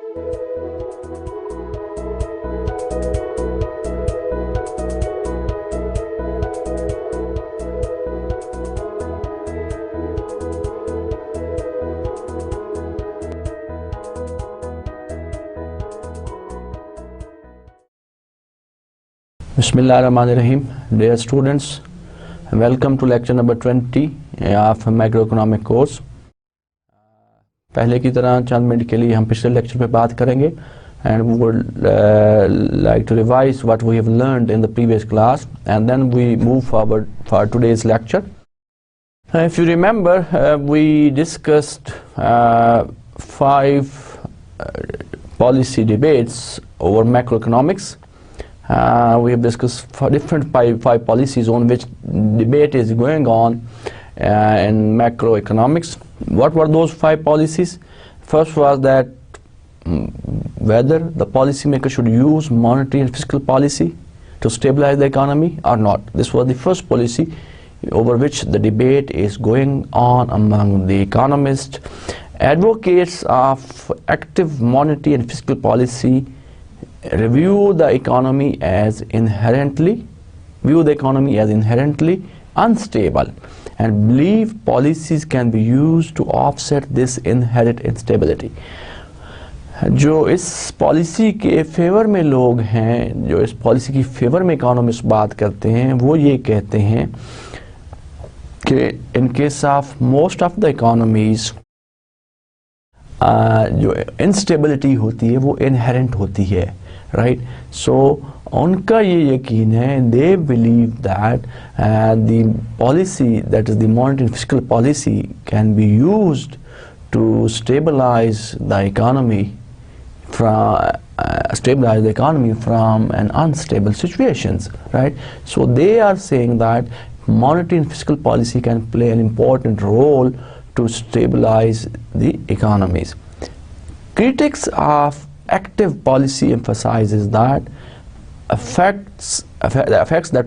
Bismillahirrahmanirrahim. Dear students, welcome to lecture number 20 of macroeconomic course. पहले की तरह चंद minute के लिए हम पिछले लेक्चर पे बात करेंगे and we would like to revise what we have learned in the previous class and then we move forward for today's lecture. If you remember, we discussed 5 policy debates over macroeconomics. We have discussed different five policies on which debate is going on in macroeconomics. What were those 5 policies? First was that whether the policymaker should use monetary and fiscal policy to stabilize the economy or not. This was the first policy over which the debate is going on among the economists. Advocates of active monetary and fiscal policy view the economy as inherently unstable and believe policies can be used to offset this inherent instability. जो इस policy के favour में लोग हैं, जो इस policy की favour में इकोनॉमिस्ट बात करते हैं, वो ये कहते हैं कि in case of most of the economies जो इंस्टेबिलिटी होती है वो इनहेरेंट होती है, राइट. सो उनका ये यकीन है, they believe that the policy that is the monetary and fiscal policy can be used to stabilise the economy from an unstable situations, right. So they are saying that monetary and fiscal policy can play an important role to stabilize the economies. Critics of active policy emphasizes that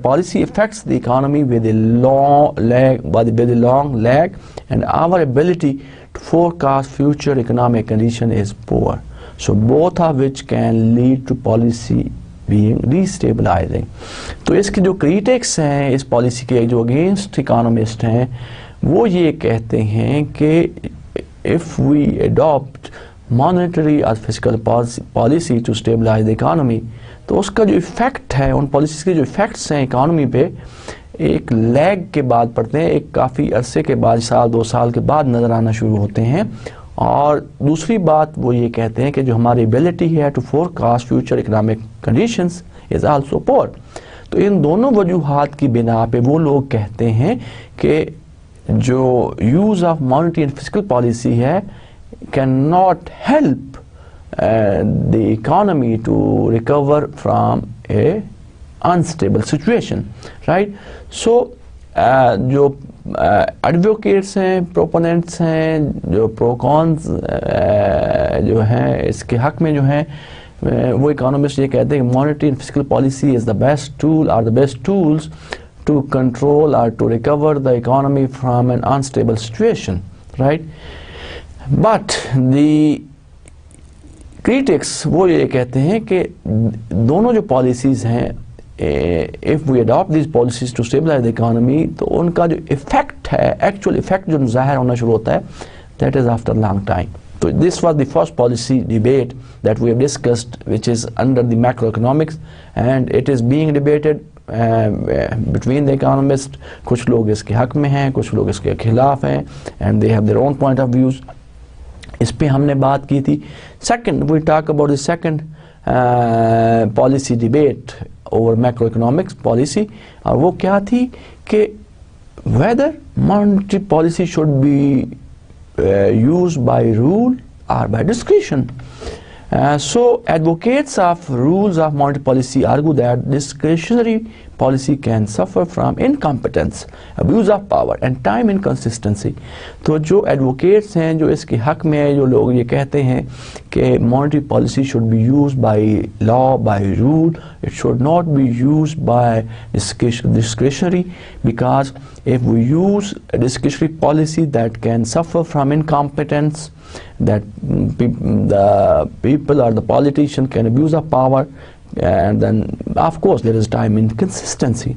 policy affects the economy with a long lag, and our ability to forecast future economic condition is poor. So both of which can lead to policy being destabilizing. तो इसके जो critics हैं इस policy के, जो against economist हैं, वो ये कहते हैं कि if we adopt monetary or fiscal policy to stabilize the economy, तो उसका जो इफ़ेक्ट है, उन पॉलिसीज़ के जो इफ़ेक्ट्स हैं इकोनॉमी पे एक लैग के बाद पड़ते हैं, एक काफ़ी अरसे के बाद, 1-2 साल के बाद नज़र आना शुरू होते हैं. और दूसरी बात वो ये कहते हैं कि जो हमारी एबिलिटी है to forecast future economic conditions is also poor. तो इन दोनों वजूहात की बिना पे वो लोग कहते हैं कि जो use of monetary and fiscal policy है can not help the economy to recover from a unstable situation, right. So जो एडवोकेट्स हैं, प्रोपोनेंट्स हैं, जो प्रोकॉन्स जो हैं इसके हक में जो हैं, वो इकोनॉमिस्ट ये कहते हैं कि monetary and fiscal policy is the best tool और the best tools to control or to recover the economy from an unstable situation, right. But the critics वो ये कहते हैं कि दोनों जो policies हैं, if we adopt these policies to stabilize the economy, तो उनका जो effect है, actual effect जो ज़ाहिर होना शुरू होता है, that is after long time. So this was the first policy debate that we have discussed, which is under the macroeconomics, and it is being debated between the economists. कुछ लोग इसके हक में हैं, कुछ लोग इसके खिलाफ हैं, and they have their own point of views. इस पे हमने बात की थी. Second, we talk about the second policy debate over macroeconomics policy, और वो क्या थी कि whether monetary policy should be used by rule or by discretion. So advocates of rules of monetary policy argue that discretionary policy can suffer from incompetence, abuse of power and time inconsistency. तो जो advocates हैं, जो इसके हक में है, जो लोग ये कहते हैं कि monetary policy should be used by law, by rule, it should not be used by discretionary, because if we use a discretionary policy that can suffer from incompetence that the people or the politician can abuse of power, and then of course there is time inconsistency.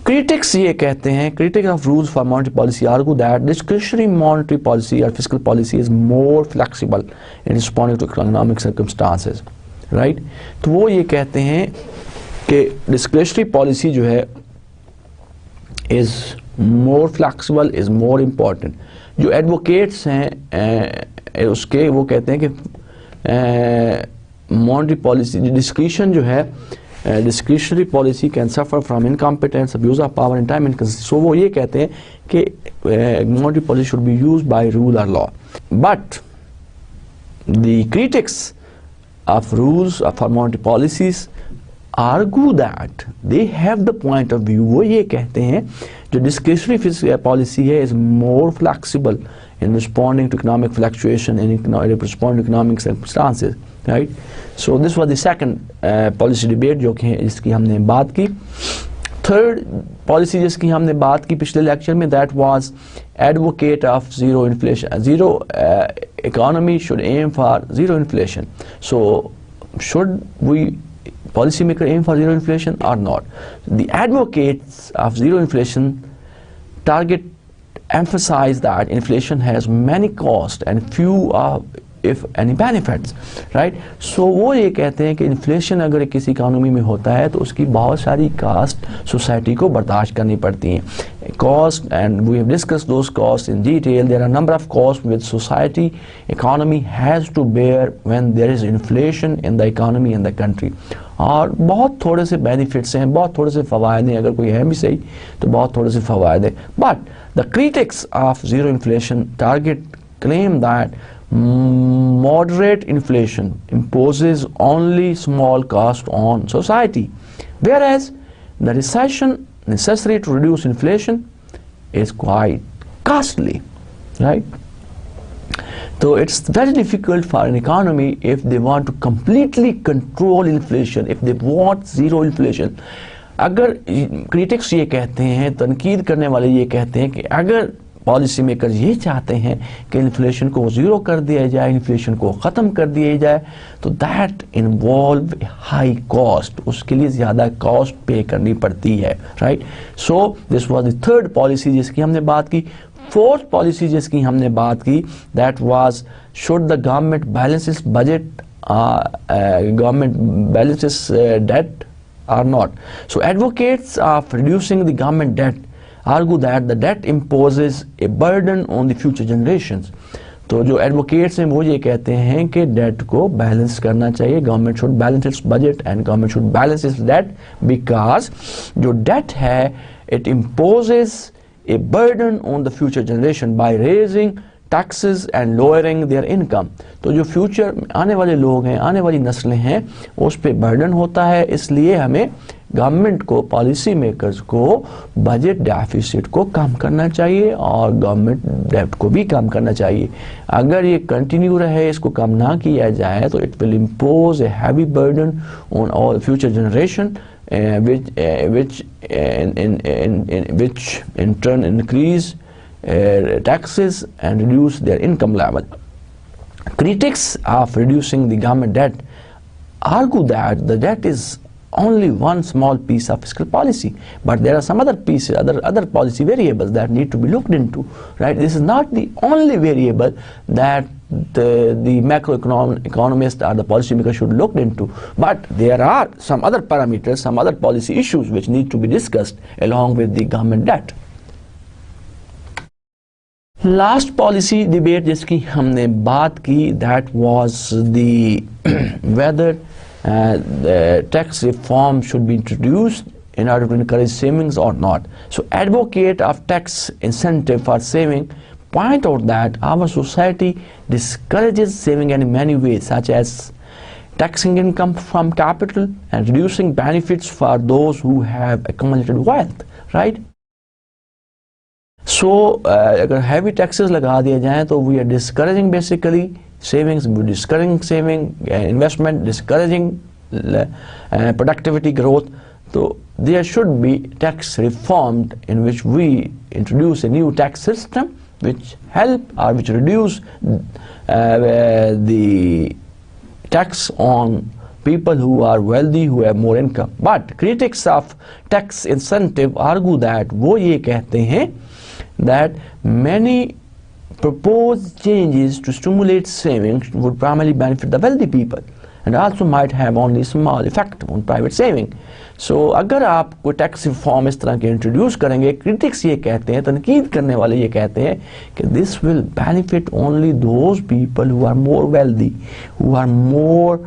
Critics ये कहते हैं, critics of rules for monetary policy argue that discretionary monetary policy or fiscal policy is more flexible in responding to economic circumstances, right? तो वो ये कहते हैं कि discretionary policy जो है is more flexible, is more important. जो advocates हैं उसके वो कहते हैं कि monetary policy discretion जो है discretionary policy can suffer from incompetence, abuse of power and time inconsistency. So वो ये कहते हैं कि monetary policy should be used by rule or law. But the critics of rules for monetary policies argue that they have the point of view, वो ये कहते हैं जो discretionary fiscal policy है is more flexible in responding to economic fluctuation and responding to economic circumstances, right? So this was the second policy debate जो कि जिसकी हमने बात की. Third policy जिसकी हमने बात की पिछले लेक्चर में, that was advocate of zero inflation. Zero economy should aim for zero inflation. So should we policymaker aim for zero inflation or not? The advocates of zero inflation target emphasize that inflation has many costs and few if any benefits, right? So वो ये कहते हैं कि inflation अगर किसी economy में होता है तो उसकी बहुत सारी cost society को बर्दाश्त करनी पड़ती हैं. Cost, and we have discussed those costs in detail. There are a number of costs which society, economy has to bear when there is inflation in the economy in the country. और बहुत थोड़े से benefits हैं, बहुत थोड़े से फ़वायद हैं, अगर कोई है भी सही तो बहुत थोड़े से फ़वायद हैं. But the critics of zero inflation target claim that moderate inflation imposes only small cost on society, whereas the recession necessary to reduce inflation is quite costly, right? So it's very difficult for an economy if they want to completely control inflation, if they want zero inflation. अगर critics ये कहते हैं, तनकीद करने वाले ये कहते हैं कि अगर पॉलिसी मेकर ये चाहते हैं कि इन्फ्लेशन को ज़ीरो कर दिया जाए, इन्फ्लेशन को ख़त्म कर दिया जाए, तो दैट इन्वॉल्व हाई कॉस्ट, उसके लिए ज़्यादा कॉस्ट पे करनी पड़ती है, right? So this was the third policy जिसकी हमने बात की. फोर्थ पॉलिसी जिसकी हमने बात की, that was should the government balances budget, government balances debt or not. So advocates of reducing the government debt argue that the debt imposes a burden on the future generations. तो जो advocates हैं वो ये कहते हैं कि date को balance करना चाहिए, government should balance its budget and government should balance its debt, because जो डेट है it imposes a burden on the future generation by raising taxes and lowering their income. तो जो फ्यूचर आने वाले लोग हैं, आने वाली नस्लें हैं, उस पर बर्डन होता है, इसलिए हमें गवर्नमेंट को, पॉलिसी मेकर्स को बजट डेफिसिट को कम करना चाहिए और गवर्नमेंट डेब्ट को भी कम करना चाहिए. अगर ये कंटिन्यू रहे, इसको कम ना किया जाए, तो it will impose a heavy burden on all future generation which in turn increase taxes and reduce their income level. Critics of reducing the government debt argue that the debt is only one small piece of fiscal policy, but there are some other pieces, other policy variables that need to be looked into, right? This is not the only variable that the macroeconomist or the policymaker should look into, but there are some other parameters, some other policy issues which need to be discussed along with the government debt. Last policy debate जिसकी हमने बात की, that was the whether the tax reform should be introduced in order to encourage savings or not. So advocate of tax incentive for saving point out that our society discourages saving in many ways, such as taxing income from capital and reducing benefits for those who have accumulated wealth, right? So अगर heavy taxes लगा दिए जाएं तो we are discouraging basically savings, discouraging saving, investment, discouraging productivity growth. So there should be tax reform in which we introduce a new tax system which help or which reduce the tax on people who are wealthy, who have more income. But critics of tax incentive argue that वो ये कहते हैं that many proposed changes to stimulate savings would primarily benefit the wealthy people and also might have only small effect on private saving. So अगर आप कोई tax reform इस तरह के इंट्रोड्यूस करेंगे, क्रिटिक्स ये कहते हैं, तनकीद करने वाले ये कहते हैं कि this will benefit only those people who are more wealthy, who are more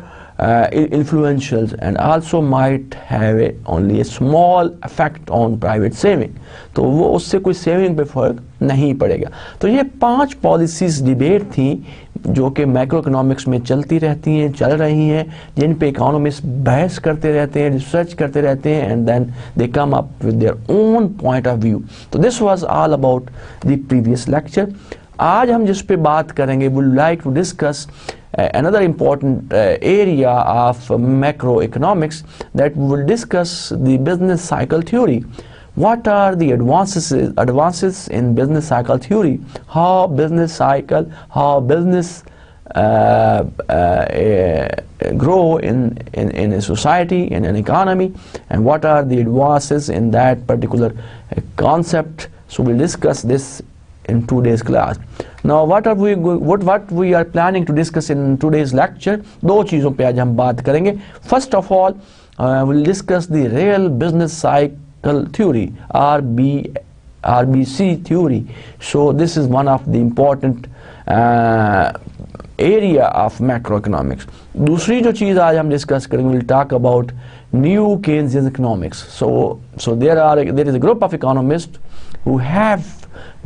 influential, and also might have only a small effect on private saving. तो वो उससे कोई सेविंग पे फर्क नहीं पड़ेगा. तो ये 5 पॉलिसीज डिबेट थी जो कि मैक्रो इकोनॉमिक्स में चलती रहती हैं, चल रही हैं, जिन पे इकोनॉमिस्ट बहस करते रहते हैं, रिसर्च करते रहते हैं, and then they come up with their own point of view. तो this was all about the previous lecture. आज हम जिस पे बात करेंगे, would like to discuss another important area of macroeconomics, that we will discuss the business cycle theory. What are the advances in business cycle theory? How business grow in a society, in an economy, and what are the advances in that particular concept. So we'll discuss this in today's class. Now what we are planning to discuss in today's lecture, दो चीज़ों पे आज हम बात करेंगे. First of all, we'll discuss the real business cycle theory, RBC theory. So this is one of the important area of macroeconomics. दूसरी जो चीज़ आज हम discuss करेंगे, we'll talk about new Keynesian economics. So there is a group of economists who have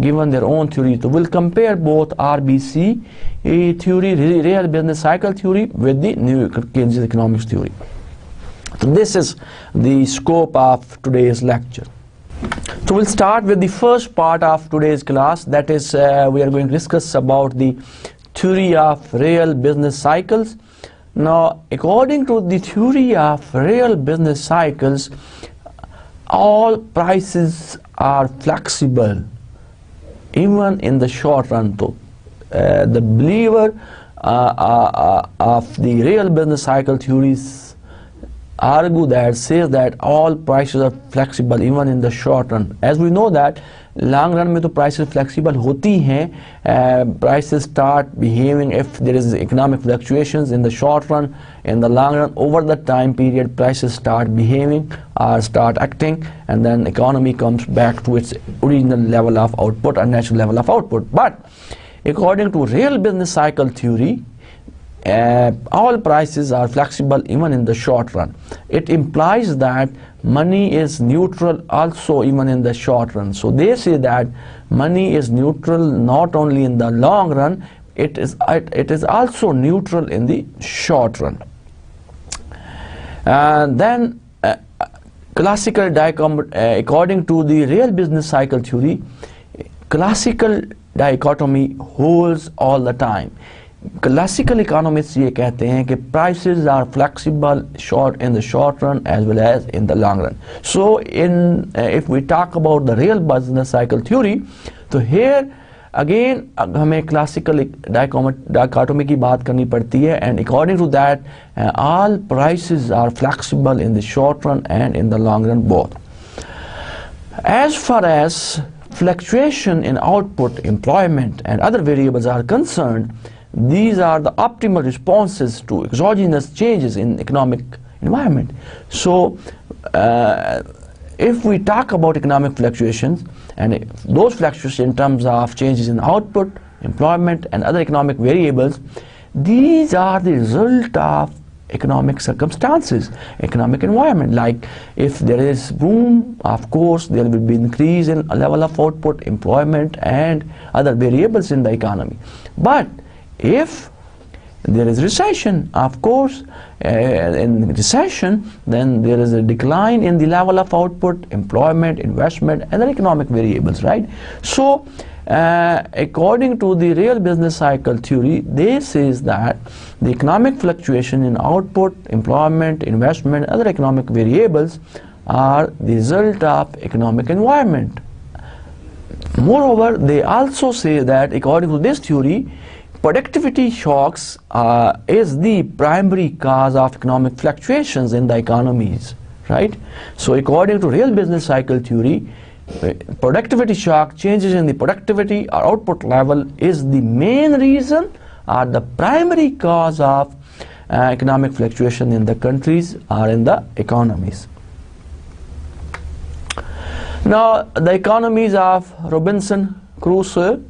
given their own theory. So we'll compare both RBC theory, real business cycle theory, with the new Keynesian economics theory. So this is the scope of today's lecture. So we'll start with the first part of today's class, that is we are going to discuss about the theory of real business cycles. Now according to the theory of real business cycles, all prices are flexible even in the short run. So the believer of the real business cycle theories says that all prices are flexible even in the short run. As we know that long run में तो prices flexible होती हैं, prices start behaving if there is economic fluctuations. In the short run, in the long run, over the time period, prices start behaving or start acting, and then economy comes back to its original level of output or natural level of output. But according to real business cycle theory, all prices are flexible even in the short run. It implies that money is neutral also even in the short run. So they say that money is neutral not only in the long run, it is also neutral in the short run. And then classical according to the real business cycle theory, classical dichotomy holds all the time. Classical economists ये कहते हैं कि prices are flexible in the short run as well as in the long run. So if we talk about the real business cycle theory, so here again हमें classical dichotomy की बात करनी पड़ती है, and according to that all prices are flexible in the short run and in the long run both. As far as fluctuation in output, employment, and other variables are concerned, these are the optimal responses to exogenous changes in economic environment. So if we talk about economic fluctuations, and those fluctuations in terms of changes in output, employment, and other economic variables, these are the result of economic circumstances, economic environment. Like if there is boom, of course there will be increase in a level of output, employment, and other variables in the economy. But if there is recession, of course in recession then there is a decline in the level of output, employment, investment, and other economic variables, right? So according to the real business cycle theory, they says that the economic fluctuation in output, employment, investment, other economic variables are the result of economic environment. Moreover, they also say that according to this theory, productivity shocks is the primary cause of economic fluctuations in the economies, right? So according to real business cycle theory, productivity shock, changes in the productivity or output level, is the main reason or the primary cause of economic fluctuation in the countries or in the economies. Now, the economies of Robinson Crusoe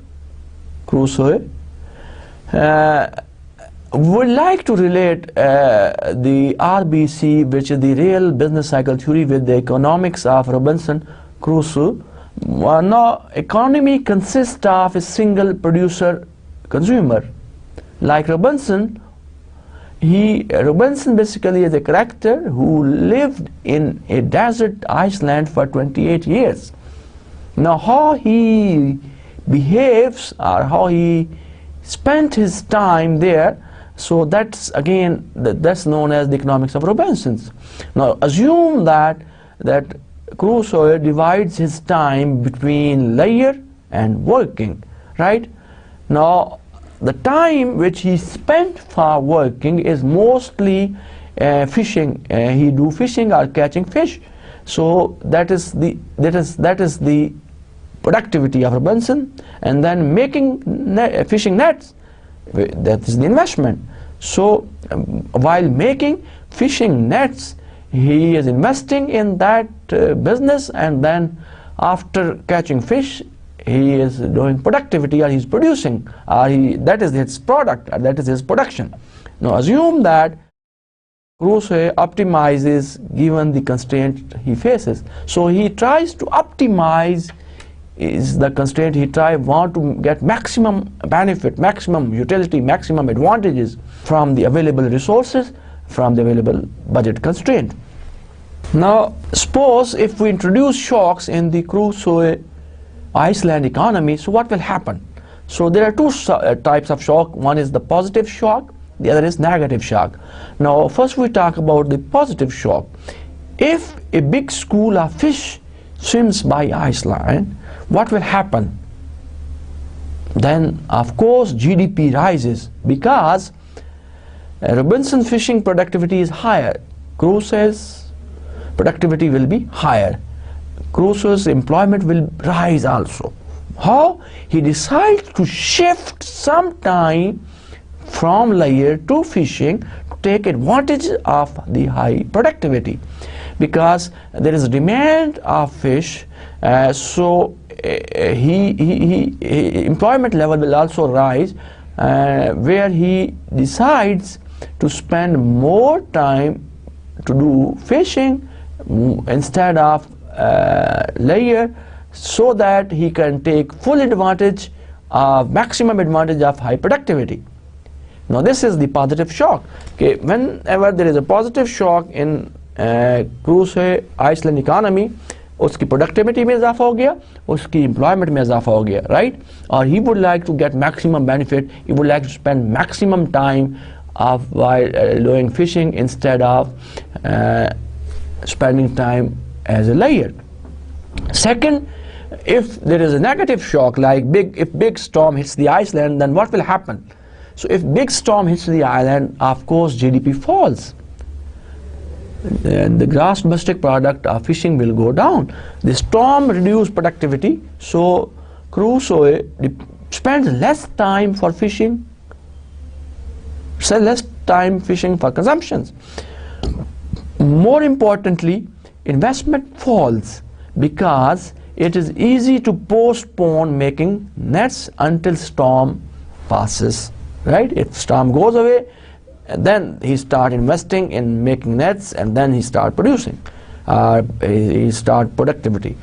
would like to relate the RBC, which is the real business cycle theory, with the economics of Robinson Crusoe. Now, economy consists of a single producer consumer. Like Robinson basically is a character who lived in a desert Iceland for 28 years. Now, how he behaves or how he spent his time there, so that's again that's known as the economics of Robinson's. Now, assume that Crusoe divides his time between leisure and working, right? Now, the time which he spent for working is mostly fishing. He do fishing or catching fish. So that is the productivity of Robinson. And then making fishing nets, that is the investment. So while making fishing nets, he is investing in that business, and then after catching fish, he is doing productivity, or he's producing, or that is his product, or that is his production. Now assume that Crusoe optimizes given the constraint he faces. So he tries to optimize is the constraint. He want to get maximum benefit, maximum utility, maximum advantages from the available resources, from the available budget constraint. Now suppose if we introduce shocks in the Crusoe Iceland economy, so what will happen? So there are two types of shock. One is the positive shock, the other is negative shock. Now first we talk about the positive shock. If a big school of fish swims by Iceland, what will happen? Then of course GDP rises, because Robinson fishing productivity is higher, Crusoe's productivity will be higher. Crusoe's employment will rise also. How? He decides to shift some time from leisure to fishing to take advantage of the high productivity, because there is a demand of fish, so employment level will also rise, where he decides to spend more time to do fishing instead of leisure, so that he can take full advantage of maximum advantage of high productivity. Now this is the positive shock. Okay, whenever there is a positive shock in Crusoe Iceland economy, उसकी productivity में इजाफा हो गया, उसकी employment में इजाफा हो गया, right? Or he would like to get maximum benefit, he would like to spend maximum time while doing fishing instead of spending time as a leisure. Second, if there is a negative shock, like if big storm hits the Iceland, then what will happen? So if big storm hits the island, of course GDP falls. The gross domestic product of fishing will go down. The storm reduces productivity, so Crusoe spends less time for fishing, less time fishing for consumptions. More importantly, investment falls, because it is easy to postpone making nets until storm passes, right? If storm goes away, then he start investing in making nets, and then he start producing, he start productivity.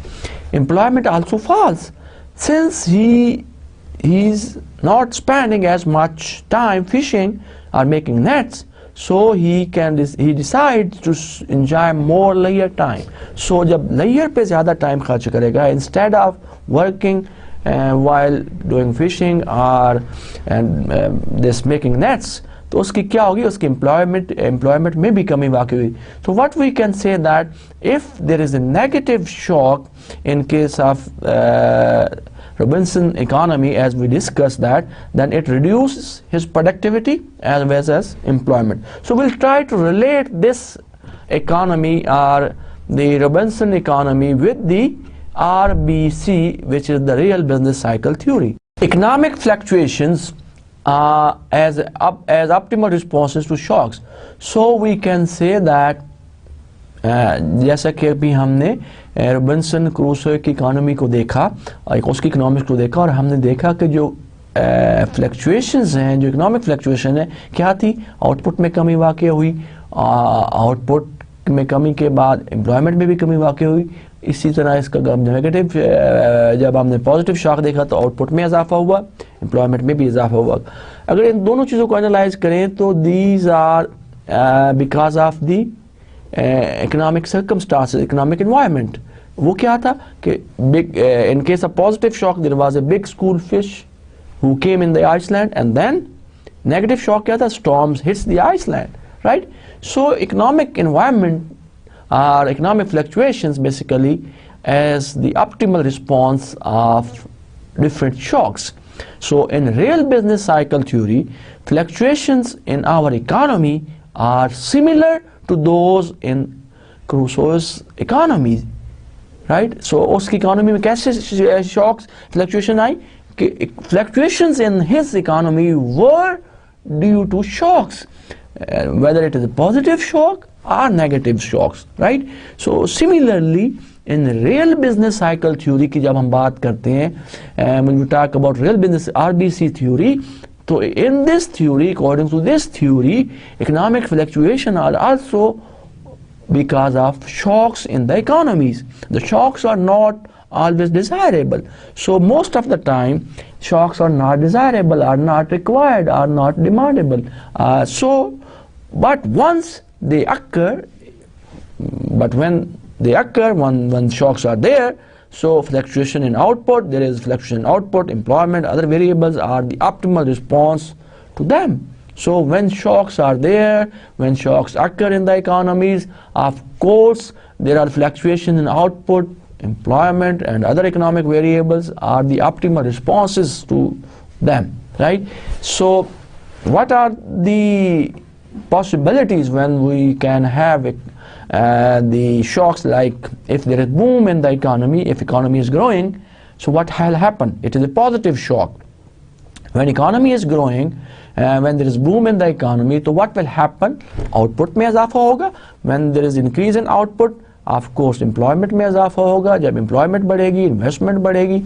Employment also falls, since he's not spending as much time fishing or making nets, so he decides to enjoy more leisure time. So जब leisure पे ज़्यादा time खर्च करेगा, instead of working while doing fishing or this making nets, तो उसकी क्या होगी? उसकी employment में भी कमी वाक़ई हुई. So what we can say that if there is a negative shock in case of Robinson economy, as we discussed that, then it reduces his productivity as well as employment. So we'll try to relate this economy or the Robinson economy with the RBC, which is the real business cycle theory. Economic fluctuations as optimal responses to shocks. So we can say that जैसा कि अभी हमने Robinson Crusoe की economy को देखा, उसकी economics को देखा, और हमने देखा कि जो फ्लक्चुएशंस हैं, जो इकोनॉमिक फ्लक्चुएशन है, क्या थी? आउटपुट में कमी वाक़ई हुई, आउटपुट में कमी के बाद एम्प्लॉयमेंट में भी कमी वाक़ई हुई। इसी तरह इसका नेगेटिव, जब हमने पॉजिटिव शॉक देखा तो आउटपुट में इजाफा हुआ, एम्प्लॉयमेंट में भी इजाफा हुआ। अगर इन दोनों चीज़ों को एनालाइज करें तो these are because of the economic circumstances, economic environment. वो क्या था कि big, in case of positive shock there was a big school fish who came in the Iceland, and then negative shock क्या था? Storms hits the Iceland, right? So economic environment or economic fluctuations basically as the optimal response of different shocks. So in real business cycle theory, fluctuations in our economy are similar to those in Crusoe's economy, right? So उसकी economy में कैसे shocks, fluctuation आई? कि fluctuations in his economy were due to shocks, whether it is a positive shock or negative shocks, right? So similarly in real business cycle theory की जब हम बात करते हैं, when we talk about real business RBC theory, so in this theory, according to this theory, economic fluctuation are also because of shocks in the economies. The shocks are not always desirable. So most of the time, shocks are not desirable, are not required, are not demandable. But once they occur, when shocks are there, so fluctuation in output, there is fluctuation in output, employment, other variables are the optimal response to them. So when shocks are there, when shocks occur in the economies, of course there are fluctuations in output, employment and other economic variables are the optimal responses to them, right? So what are the possibilities when we can have the shocks, like if there is boom in the economy, if economy is growing, so what will happen? It is a positive shock. When economy is growing, when there is boom in the economy, so what will happen? Output में इजाफा होगा. When there is increase in output, of course employment में इजाफा होगा. जब employment बढ़ेगी, investment बढ़ेगी,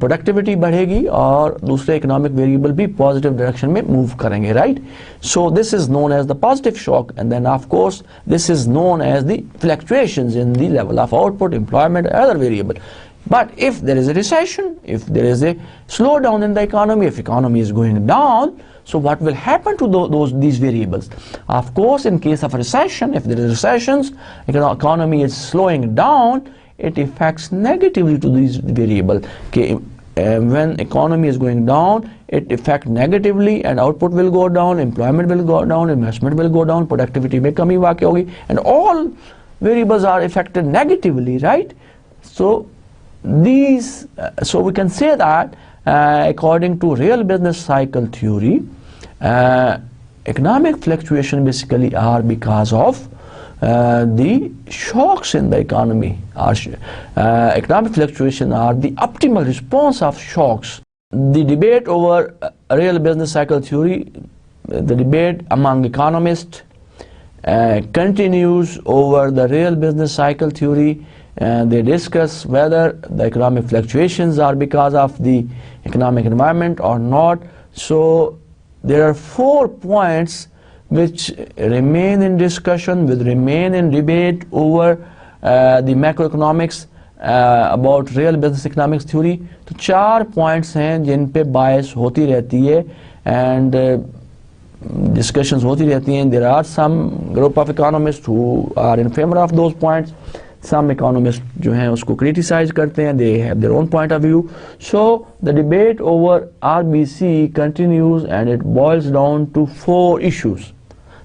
productivity बढ़ेगी और दूसरे economic variable भी positive direction में move करेंगे, right? So this is known as the positive shock, and then of course this is known as the fluctuations in the level of output, employment, other variable. But if there is a recession, if there is a slowdown in the economy, if economy is going down, so what will happen to these variables? Of course, in case of a recession, if there is recessions, economy is slowing down, it affects negatively to these variables. When economy is going down, it affects negatively, and output will go down, employment will go down, investment will go down, productivity में कमी वाक़ई होगी, and all variables are affected negatively, right? So so we can say that according to real business cycle theory, economic fluctuation basically are because of the shocks in the economy. Economic fluctuation are the optimal response of shocks. The debate over real business cycle theory, the debate among economists continues over the real business cycle theory. They discuss whether the economic fluctuations are because of the economic environment or not. So there are 4 points which remain in discussion, will remain in debate over the macroeconomics about real business economics theory. तो 4 points हैं जिन पे bias होती रहती है and discussions होती रहती हैं. There are some group of economists who are in favor of those points. Some economists जो हैं उसको criticize करते हैं. They have their own point of view. So the debate over RBC continues, and it boils down to 4 issues.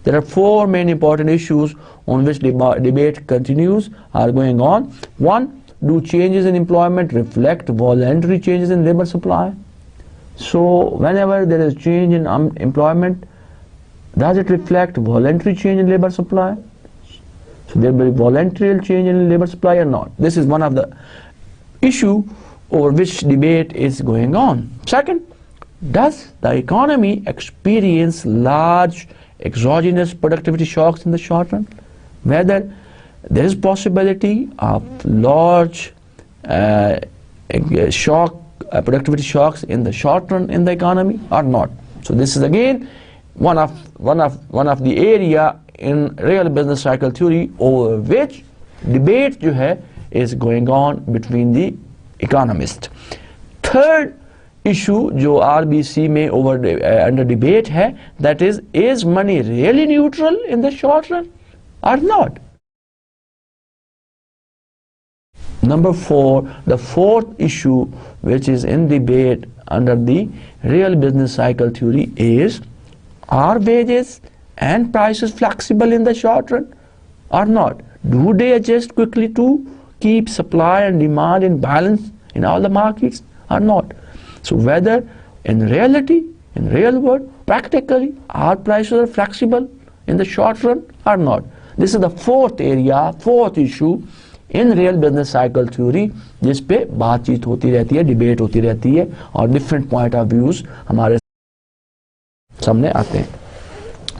There are 4 main important issues on which debate continues, are going on. 1, do changes in employment reflect voluntary changes in labor supply? So whenever there is change in employment, does it reflect voluntary change in labor supply? So there will be voluntary change in labor supply or not? This is one of the issue over which debate is going on. Second, does the economy experience large exogenous productivity shocks in the short run? Whether there is possibility of large productivity shocks in the short run in the economy or not? So this is again one of the area in real business cycle theory over which debate is going on between the economists. Third issue जो RBC में under debate है, that is money really neutral in the short run or not? Number 4, the fourth issue which is in debate under the real business cycle theory is, are wages and prices flexible in the short run or not? Do they adjust quickly to keep supply and demand in balance in all the markets or not? So whether in reality, in real world, practically, our prices are flexible in the short run or not? This is the fourth area, fourth issue in real business cycle theory, जिस पे बातचीत होती रहती है, debate होती रहती है और different point of views हमारे सामने आते हैं.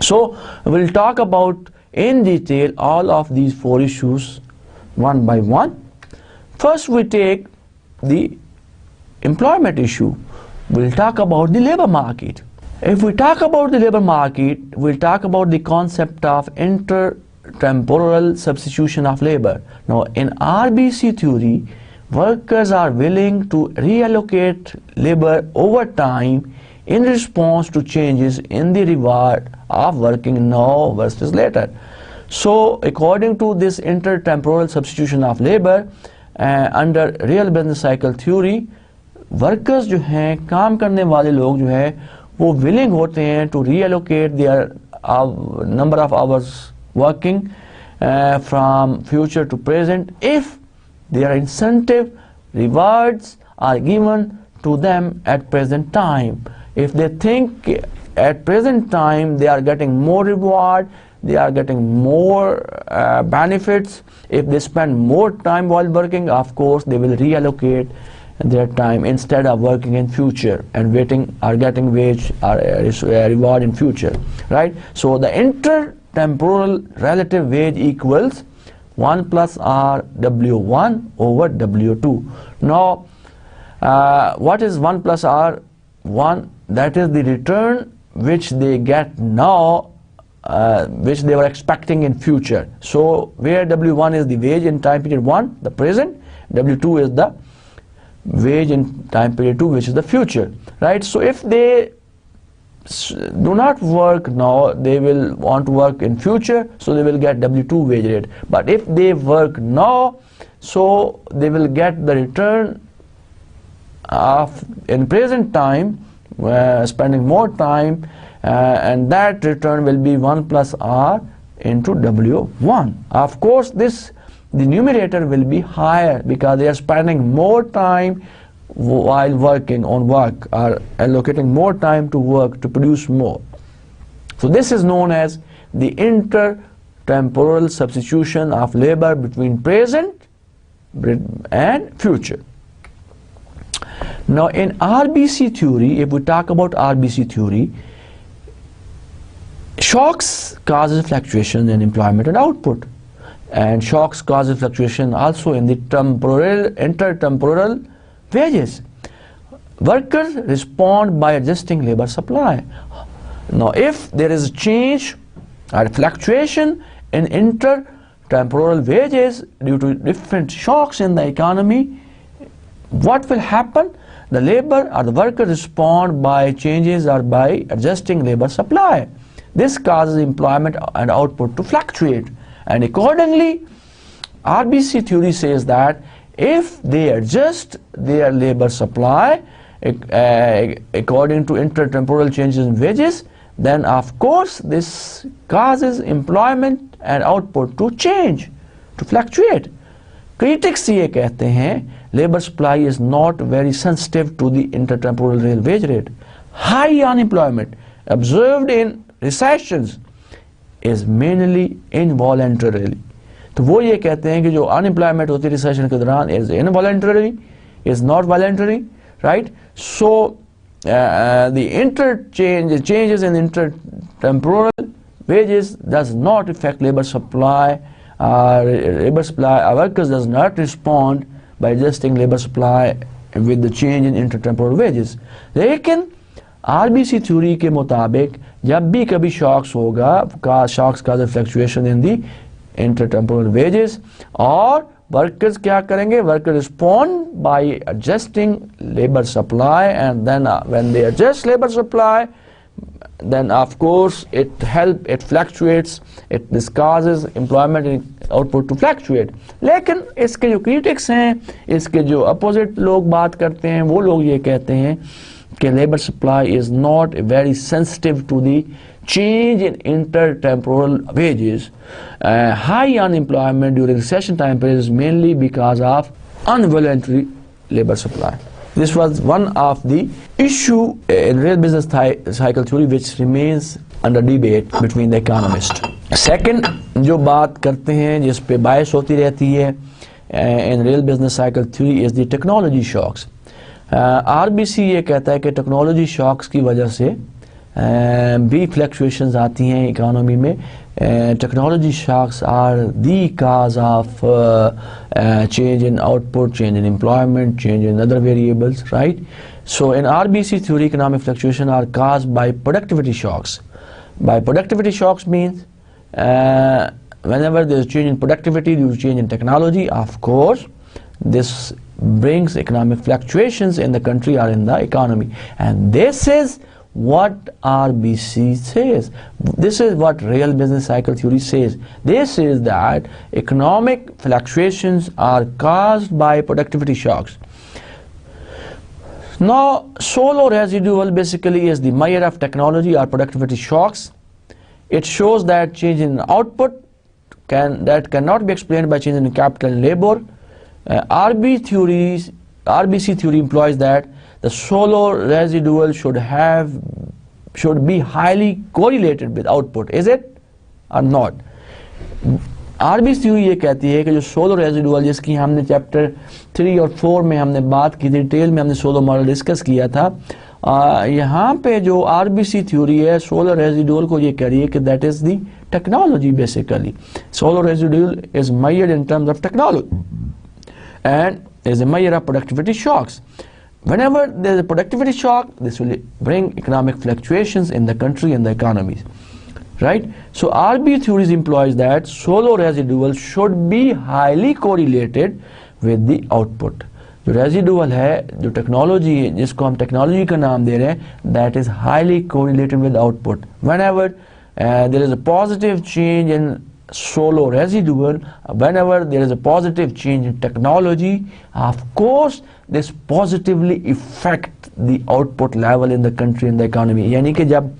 So we'll talk about in detail all of these four issues one by one. First we take the employment issue. We'll talk about the labor market. If we talk about the labor market, we'll talk about the concept of intertemporal substitution of labor. Now in RBC theory, workers are willing to reallocate labor over time in response to changes in the reward of working now versus later. So according to this intertemporal substitution of labor, under real business cycle theory, workers जो हैं, काम करने वाले लोग जो हैं, वो willing होते हैं to reallocate their number of hours working from future to present if their incentive rewards are given to them at present time. If they think at present time they are getting more reward, they are getting more benefits, if they spend more time while working, of course they will reallocate their time instead of working in future and waiting or getting wage or reward in future, right? So the intertemporal relative wage equals 1 plus R W1 over W2. Now what is 1 plus R1? That is the return which they get now, which they were expecting in future. So where W1 is the wage in time period 1, the present, W2 is the wage in time period 2, which is the future, right? So if they do not work now, they will want to work in future, so they will get W2 wage rate. But if they work now, so they will get the return of in present time, spending more time, and that return will be 1 plus R into W1. Of course, the numerator will be higher because they are spending more time while working on work, or allocating more time to work to produce more. So this is known as the intertemporal substitution of labor between present and future. Now in RBC theory, if we talk about RBC theory, shocks causes fluctuation in employment and output, and shocks causes fluctuation also in the intertemporal wages. Workers respond by adjusting labor supply. Now if there is a change or fluctuation in intertemporal wages due to different shocks in the economy, what will happen? The labor or the worker respond by changes or by adjusting labor supply. This causes employment and output to fluctuate, and accordingly RBC theory says that if they adjust their labor supply according to intertemporal changes in wages, then of course this causes employment and output to change, to fluctuate. Critics ये कहते हैं labor supply is not very sensitive to the intertemporal real wage rate. High unemployment observed in recessions is mainly involuntarily. तो वो ये कहते हैं कि जो unemployment होती है recession के दौरान is involuntary, is not voluntary, right? So the changes in intertemporal wages does not affect labor supply. Workers does not respond by adjusting labor supply with the change in intertemporal wages. लेकिन RBC theory के मुताबिक जब भी कभी shocks होगा, shocks का fluctuation in the intertemporal wages, और workers क्या करेंगे? Workers respond by adjusting labor supply, and then when they adjust labor supply, then of course it fluctuates, it causes employment and output to fluctuate. लेकिन इसके जो critics हैं, इसके जो opposite लोग बात करते हैं, वो लोग ये कहते हैं कि labor supply is not very sensitive to the change in intertemporal wages. High unemployment during recession time period is mainly because of involuntary labor supply. This was one of the issue in real business cycle theory which remains under debate between the economists. Second, जो बात करते हैं जिस पे bias होती रहती है in real business cycle theory is the technology shocks. RBC ये कहता है कि technology shocks की वजह से भी fluctuations आती हैं economy में. Technology shocks are the cause of change in output, change in employment, change in other variables, right? So in RBC theory, economic fluctuations are caused by productivity shocks. By productivity shocks means whenever there is change in productivity due to change in technology, of course, this brings economic fluctuations in the country or in the economy. And this is what RBC says. This is what real business cycle theory says. This is that economic fluctuations are caused by productivity shocks. Now, solo residual basically is the measure of technology or productivity shocks. It shows that change in output that cannot be explained by change in capital and labor. RBC theory implies that the solo residual should be highly correlated with output. Is it or not? RBC theory ये कहती है कि जो solo residual जिसकी हमने chapter 3 और 4 में हमने बात की थी, डिटेल में हमने सोलो मॉडल डिस्कस किया था, यहाँ पे जो RBC थ्योरी है सोलो रेजिडुअल को ये कह रही है कि that is the technology. Basically solo residual is measured in terms of technology and is a measure of productivity shocks. Whenever there is a productivity shock, this will bring economic fluctuations in the country and the economies, right? So RBC theory implies that solo residual should be highly correlated with the output. जो residual है, जो technology है, जिसको हम technology का नाम दे रहे हैं, that is highly correlated with output. Whenever there is a positive change in solo residual, whenever there is a positive change in technology, of course this positively affect the output level in the country and the economy. यानी कि जब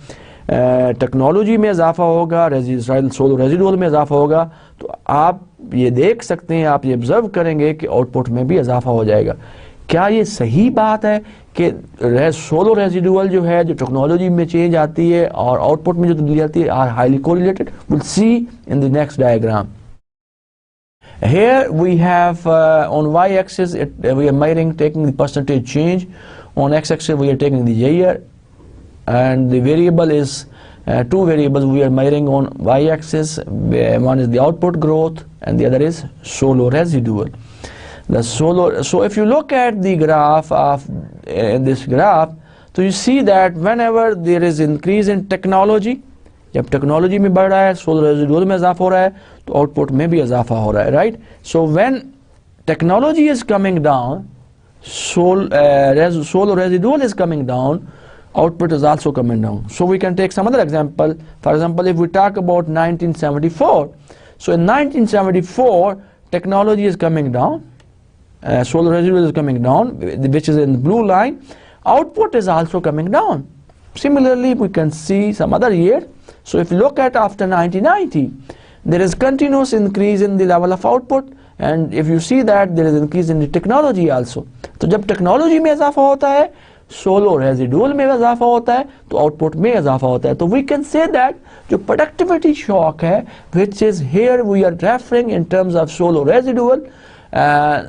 technology में इजाफा होगा, solo residual में इजाफा होगा, तो आप ये देख सकते हैं, आप ये ऑब्जर्व करेंगे कि आउटपुट में भी इजाफा हो जाएगा. क्या ये सही बात है कि सोलो रेजिडुअल जो है, जो टेक्नोलॉजी में चेंज आती है और आउटपुट में जो तब्दीली आती है, are highly correlated? Will see in the next diagram. Here we have on y-axis we are measuring, taking the percentage change. On x-axis we are taking the year, and the variable is two variables we are measuring on y-axis. One is the output growth and the other is solo residual. So if you look at the graph of this graph, so you see that whenever there is increase in technology, जब technology में बढ़ रहा है, solo residual में इजाफा हो रहा है, तो आउटपुट में भी इजाफा हो रहा है, right? So when technology is coming down, solo residual is coming down, output is also coming down. So we can take some other example. For example, if we talk about 1974, so in 1974 technology is coming down, solo residual is coming down, which is in the blue line. Output is also coming down. Similarly, we can see some other year. So if you look at after 1990, there is continuous increase in the level of output, and if you see that there is increase in the technology also. तो जब technology में इजाफा होता है, solo residual में इजाफा होता है, तो आउटपुट में इजाफा होता है. तो वी कैन से दैट जो प्रोडक्टिविटी शॉक है, which is here we are referring in terms of solo residual,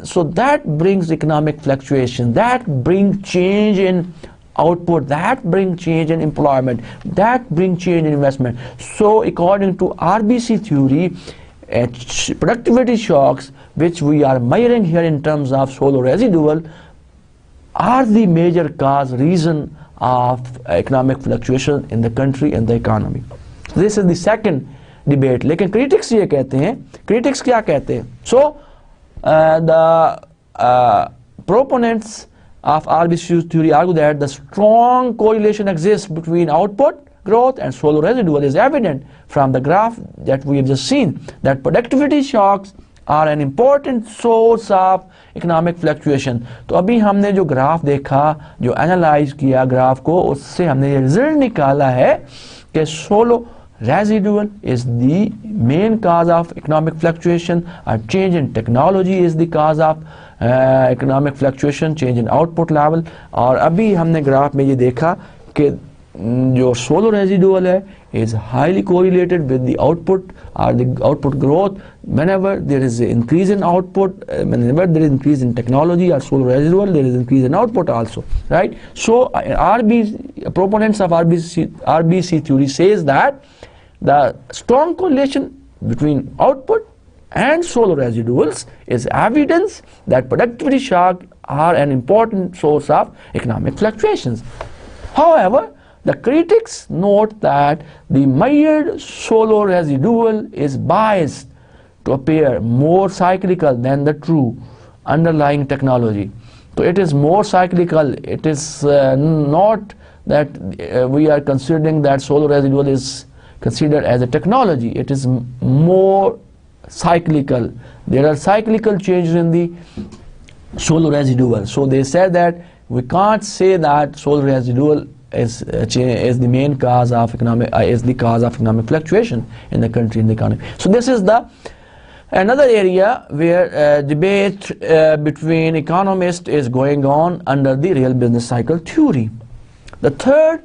so that brings economic fluctuation, that brings change in output, that brings change in employment, that brings change in investment. So according to RBC theory, productivity shocks which we are measuring here in terms of solo residual are the major cause reason of economic fluctuation in the country and the economy. This is the second debate. लेकिन critics ये कहते हैं, critics क्या कहते हैं? So the proponents of RBC theory argue that the strong correlation exists between output growth and solo residual is evident from the graph that we have just seen, that productivity shocks are an important source of economic fluctuation. तो अभी हमने जो graph देखा, जो analyse किया graph को, उससे हमने ये रिजल्ट निकाला है कि solo residual is the main cause of economic fluctuation, a change in technology is the cause of economic fluctuation, change in output level. और अभी हमने ग्राफ में ये देखा कि जो solo residual है is highly correlated with the output or the output growth. Whenever there is an increase in output, whenever there is increase in technology or solo residual, there is increase in output also, right? So proponents of RBC theory says that the strong correlation between output and solo residuals is evidence that productivity shock are an important source of economic fluctuations. However, the critics note that the measured solo residual is biased to appear more cyclical than the true underlying technology. So it is more cyclical. It is not that we are considering that solo residual is considered as a technology. It is more cyclical. There are cyclical changes in the solo residual. So they said that we can't say that solo residual is the main cause of economic fluctuation in the country, in the economy. So this is another area where debate between economists is going on under the real business cycle theory. The third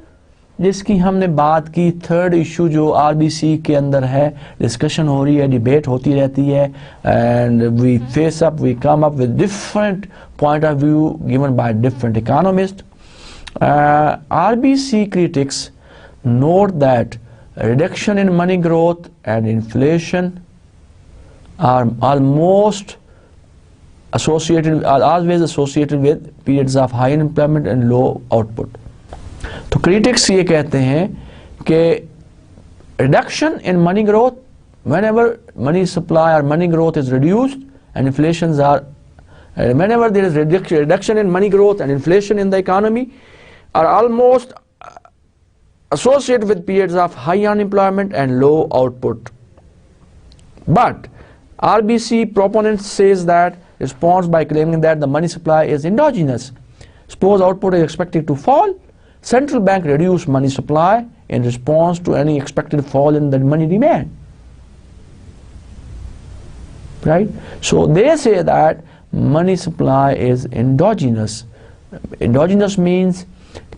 जिसकी हमने बात की, third issue जो RBC के अंदर है, discussion हो रही है, डिबेट होती रहती है, and we face up, we come up with different point of view given by different economist. RBC critics note that reduction in money growth and inflation are always associated with periods of high unemployment and low output. तो critics ये कहते हैं कि reduction in money growth, whenever money supply or money growth is reduced and inflations are, whenever there is reduction in money growth and inflation in the economy, are almost associated with periods of high unemployment and low output. But RBC proponents says that responds by claiming that the money supply is endogenous. Suppose output is expected to fall, central bank reduce money supply in response to any expected fall in the money demand. Right? So they say that money supply is endogenous. Endogenous means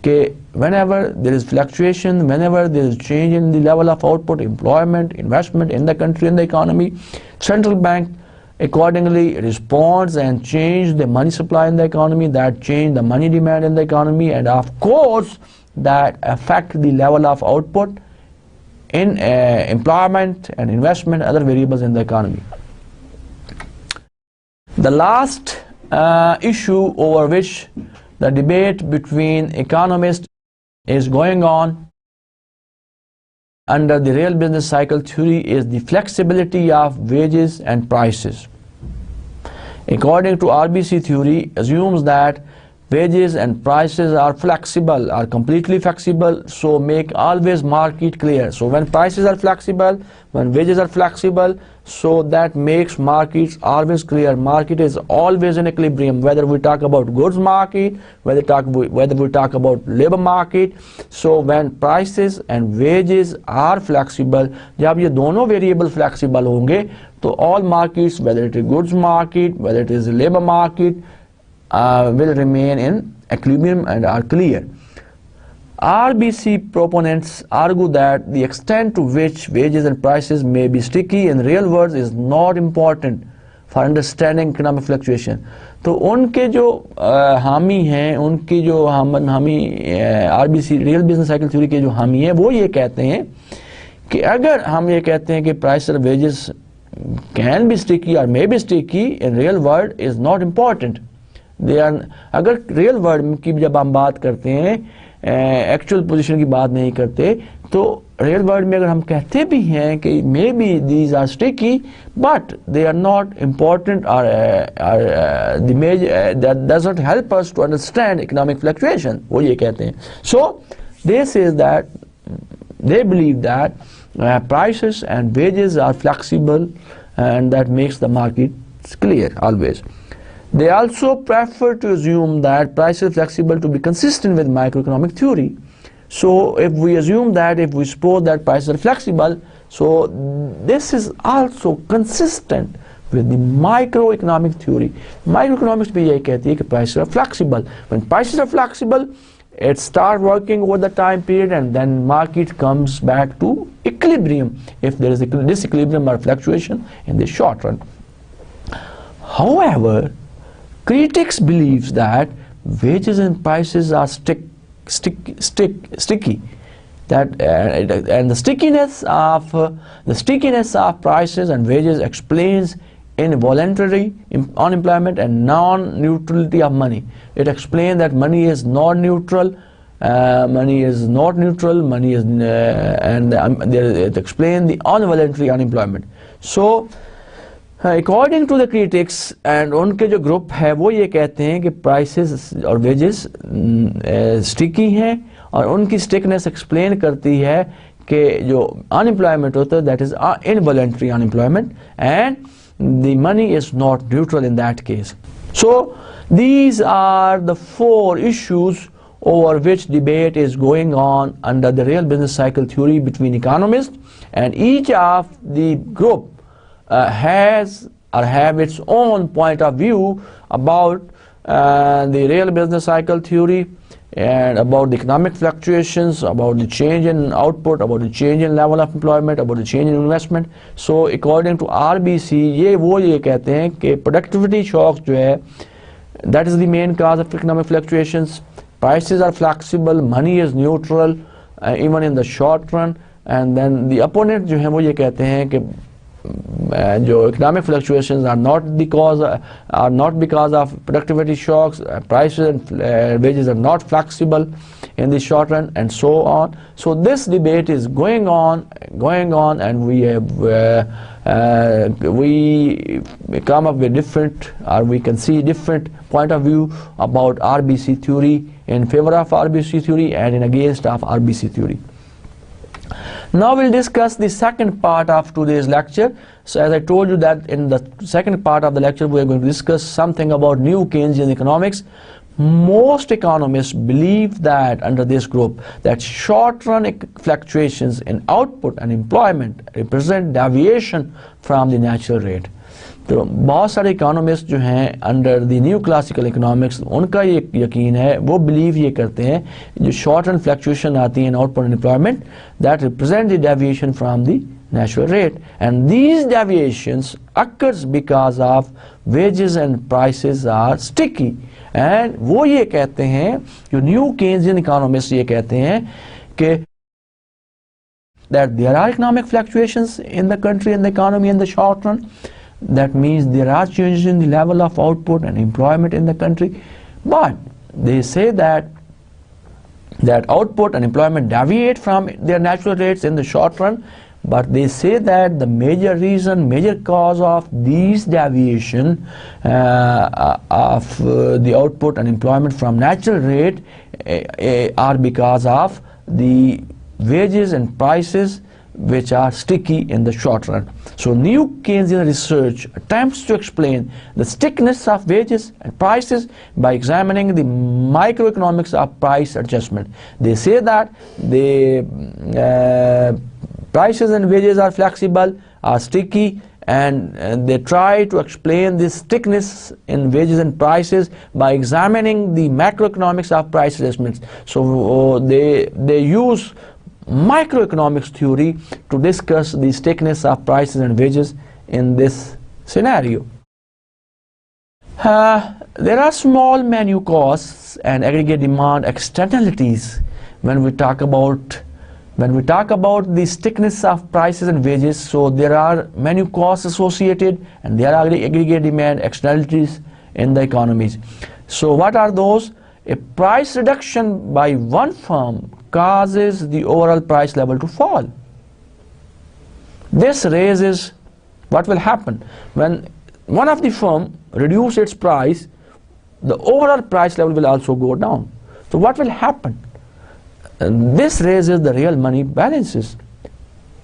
that whenever there is fluctuation, whenever there is change in the level of output, employment, investment in the country and the economy, central bank accordingly responds and change the money supply in the economy, that change the money demand in the economy, and of course that affect the level of output in employment and investment, other variables in the economy. The last issue over which the debate between economists is going on under the real business cycle theory is the flexibility of wages and prices. According to RBC theory, assumes that wages and prices are flexible, are completely flexible, so make always market clear. So when prices are flexible, when wages are flexible, so that makes markets always clear. Market is always in equilibrium, whether we talk about goods market, whether we talk about labor market. So when prices and wages are flexible, जब ये दोनों variable flexible होंगे, तो all markets, whether it is goods market, whether it is labor market, will remain in equilibrium and are clear. RBC proponents argue that the extent to which wages and prices may be sticky in real world is not important for understanding economic fluctuation. तो उनके जो हामी हैं, उनकी जो हामी RBC real business cycle theory के जो हामी हैं, वो ये कहते हैं कि अगर हम ये कहते हैं कि price और wages can be sticky or may be sticky in real world is not important. They are, अगर रियल वर्ल्ड की जब हम बात करते हैं, एक्चुअल पोजीशन की बात नहीं करते, तो रियल वर्ल्ड में अगर हम कहते भी हैं कि may be these are sticky but they are not important और that does not help us to understand economic fluctuation, वो ये कहते हैं. So this is that they believe that prices and wages are flexible and that makes the market clear always. They also prefer to assume that prices are flexible to be consistent with microeconomic theory. So if we assume that, if we suppose that prices are flexible, so this is also consistent with the microeconomic theory. Microeconomics भी यही कहती है कि prices are flexible. When prices are flexible, it starts working over the time period and then market comes back to equilibrium if there is a disequilibrium or fluctuation in the short run. However, critics believe that wages and prices are sticky. That and the stickiness of prices and wages explains involuntary unemployment and non-neutrality of money. It explains that money is not neutral. It explains the involuntary unemployment. So, according to the critics, and उनके जो group है वो ये कहते हैं कि prices और wages sticky हैं और उनकी stickiness explain करती है कि जो unemployment होता है that is involuntary unemployment and the money is not neutral in that case. So these are the four issues over which debate is going on under the real business cycle theory between economists, and each of the group has or have its own point of view about the real business cycle theory and about the economic fluctuations, about the change in output, about the change in level of employment, about the change in investment. So according to RBC, ये कहते हैं कि productivity shocks जो है, that is the main cause of economic fluctuations. Prices are flexible, money is neutral even in the short run, and then the opponent जो है वो ये कहते हैं कि जो economic fluctuations are not because of productivity shocks, prices and wages are not flexible in the short run, and so on. So this debate is going on, and we have we come up with different, or we can see different point of view about RBC theory, in favor of RBC theory and in against of RBC theory. Now we'll discuss the second part of today's lecture. So as I told you that in the second part of the lecture we are going to discuss something about new Keynesian economics. Most economists believe that under this group that short-run fluctuations in output and employment represent deviation from the natural rate. तो बहुत सारे economist जो हैं under the new classical economics, उनका ये यकीन है, वो बिलीव ये करते हैं जो शॉर्ट रन फ्लक्चुएशन आती है in output and employment that represent the deviation from the natural rate, and these deviations occurs because of wages and prices are sticky. And वो ये कहते हैं, जो न्यू केन्सियन इकोनॉमिस्ट ये कहते हैं कि that there are economic fluctuations in the country and the economy in the short run. That means there are changes in the level of output and employment in the country, but they say that output and employment deviate from their natural rates in the short run, but they say that the major reason, major cause of these deviation of the output and employment from natural rate are because of the wages and prices which are sticky in the short run. So new Keynesian research attempts to explain the stickiness of wages and prices by examining the microeconomics of price adjustment. They say that the prices and wages are flexible, are sticky, and they try to explain this stickiness in wages and prices by examining the macroeconomics of price adjustments. So they use microeconomics theory to discuss the stickiness of prices and wages in this scenario. There are small menu costs and aggregate demand externalities when we talk about the stickiness of prices and wages. So there are menu costs associated and there are aggregate demand externalities in the economies. So what are those? A price reduction by one firm causes the overall price level to fall. This raises, what will happen when one of the firm reduce its price, the overall price level will also go down. So what will happen? And this raises the real money balances.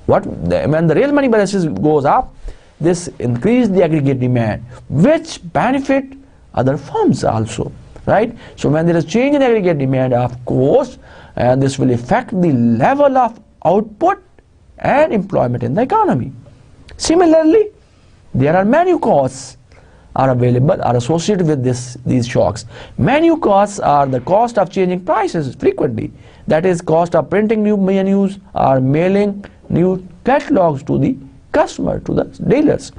When the real money balances goes up, this increases the aggregate demand, which benefit other firms also, right? So when there is change in aggregate demand, of course, this will affect the level of output and employment in the economy. Similarly, there are menu costs are available, are associated with these shocks. Menu costs are the cost of changing prices frequently. That is, cost of printing new menus or mailing new catalogs to the customer, to the dealers.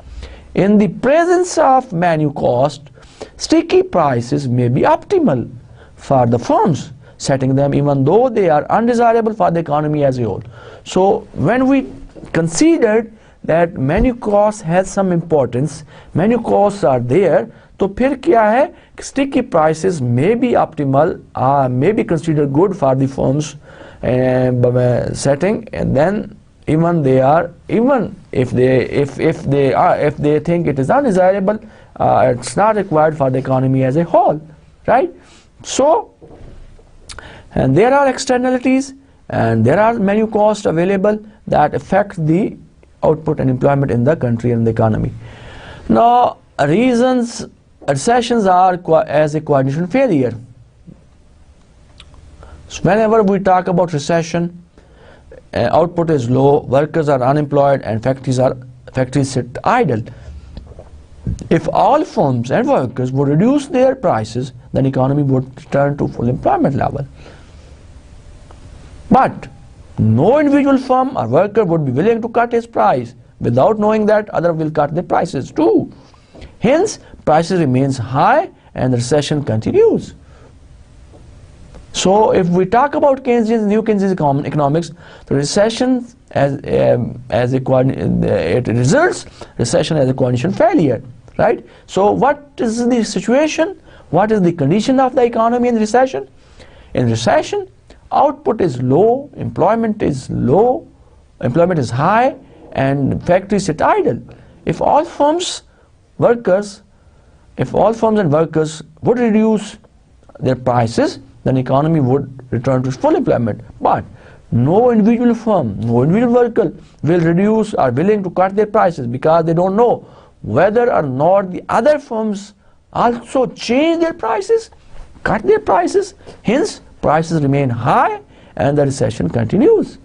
In the presence of menu cost, sticky prices may be optimal for the firms, setting them even though they are undesirable for the economy as a whole. So when we considered that menu cost has some importance, menu costs are there, तो फिर क्या है, sticky prices may be optimal, may be considered good for the firms setting, and then even if they think it is undesirable, it's not required for the economy as a whole, right? So, and there are externalities and there are menu costs available that affect the output and employment in the country and the economy. Now, recessions are as a coordination failure. So whenever we talk about recession, output is low, workers are unemployed, and factories sit idle. If all firms and workers would reduce their prices, then economy would return to full employment level. But no individual firm or worker would be willing to cut his price without knowing that others will cut their prices too. Hence, prices remains high and the recession continues. So, if we talk about new Keynesian economics, the recession it results recession as a coordination failure, right? So, what is the situation? What is the condition of the economy in recession? In recession, output is low, employment is high, and factories sit idle. If all firms and workers would reduce their prices, then economy would return to full employment. But no individual firm, no individual worker will reduce or willing to cut their prices because they don't know whether or not the other firms also change their prices, cut their prices. Hence, prices remain high and the recession continues.